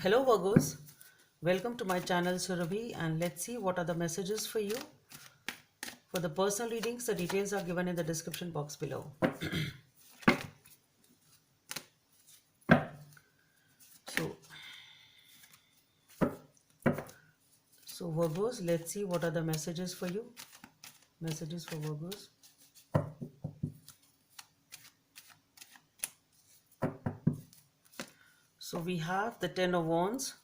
Hello Virgos, welcome to my channel Surabhi, and let's see what are the messages for you. For the personal readings, the details are given in the description box below. So, so Virgos, let's see what are the messages for you. Messages for Virgos. So we have the Ten of Wands,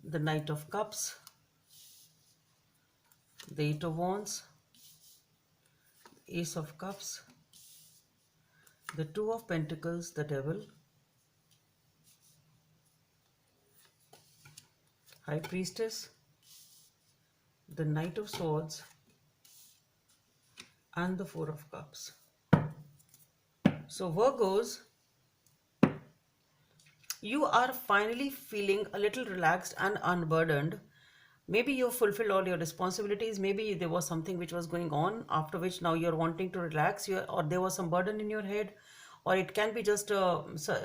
the Knight of Cups, the Eight of Wands, Ace of Cups, the Two of Pentacles, the Devil, High Priestess, the Knight of Swords, and the Four of Cups. So Virgos, you are finally feeling a little relaxed and unburdened. Maybe you fulfilled all your responsibilities. Maybe there was something which was going on after which now you're wanting to relax, or there was some burden in your head, or it can be just a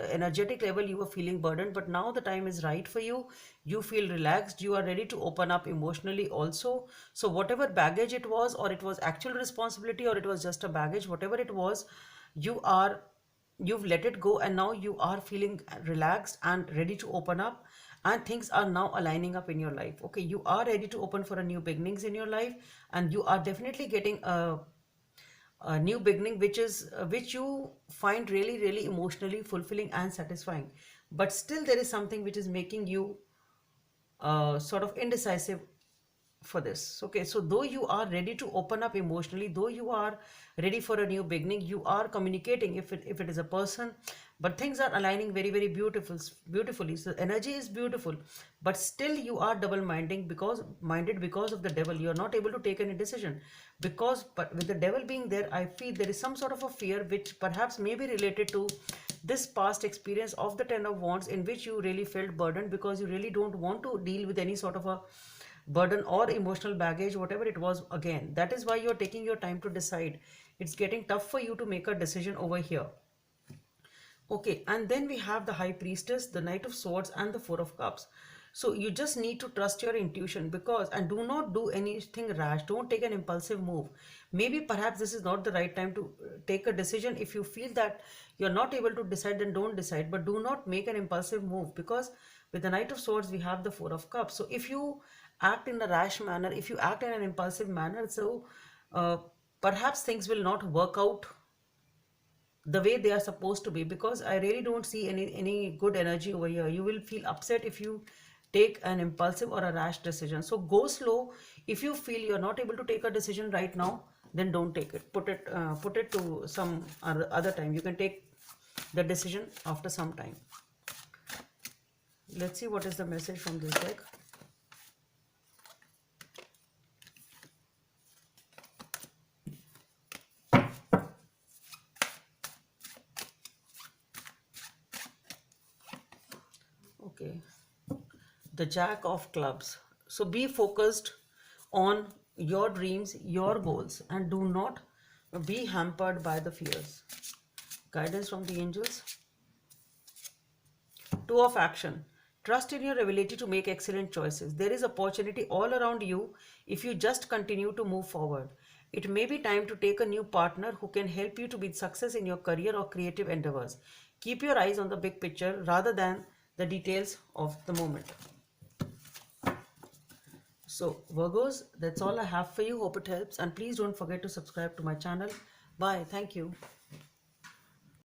energetic level you were feeling burdened, but now the time is right for you. You feel relaxed. You are ready to open up emotionally also. So whatever baggage it was, or it was actual responsibility, or it was just a baggage, whatever it was, you are you've let it go, and now you are feeling relaxed and ready to open up, and things are now aligning up in your life. Okay, you are ready to open for a new beginnings in your life, and you are definitely getting a new beginning which you find really really emotionally fulfilling and satisfying. But still there is something which is making you sort of indecisive for this. Okay, so though you are ready to open up emotionally, though you are ready for a new beginning, you are communicating if it is a person, but things are aligning very very beautifully. So energy is beautiful, but still you are double minded because of the devil. You are not able to take any decision, because but with the devil being there, I feel there is some sort of a fear which perhaps may be related to this past experience of the Ten of Wands, in which you really felt burdened because you really don't want to deal with any sort of a burden or emotional baggage, whatever it was. Again, that is why you're taking your time to decide. It's getting tough for you to make a decision over here. Okay, and then we have the High Priestess, the Knight of Swords, and the Four of Cups. So you just need to trust your intuition, because, and do not do anything rash. Don't take an impulsive move. Maybe perhaps this is not the right time to take a decision. If you feel that you're not able to decide, then don't decide, but do not make an impulsive move, because with the Knight of Swords, we have the Four of Cups. So if you act in a rash manner, if you act in an impulsive manner, so uh, perhaps things will not work out the way they are supposed to be, because I really don't see any good energy over here. You will feel upset if you take an impulsive or a rash decision. So go slow. If you feel you're not able to take a decision right now, then don't take it. Put it to some other time. You can take the decision after some time. Let's see what is the message from this deck. Okay, the Jack of Clubs. So be focused on your dreams, your goals, and do not be hampered by the fears. Guidance from the angels. Two of Action. Trust in your ability to make excellent choices. There is opportunity all around you if you just continue to move forward. It may be time to take a new partner who can help you to be success in your career or creative endeavors. Keep your eyes on the big picture rather than the details of the moment. So Virgos, that's all I have for you. Hope it helps, and please don't forget to subscribe to my channel. Bye. Thank you.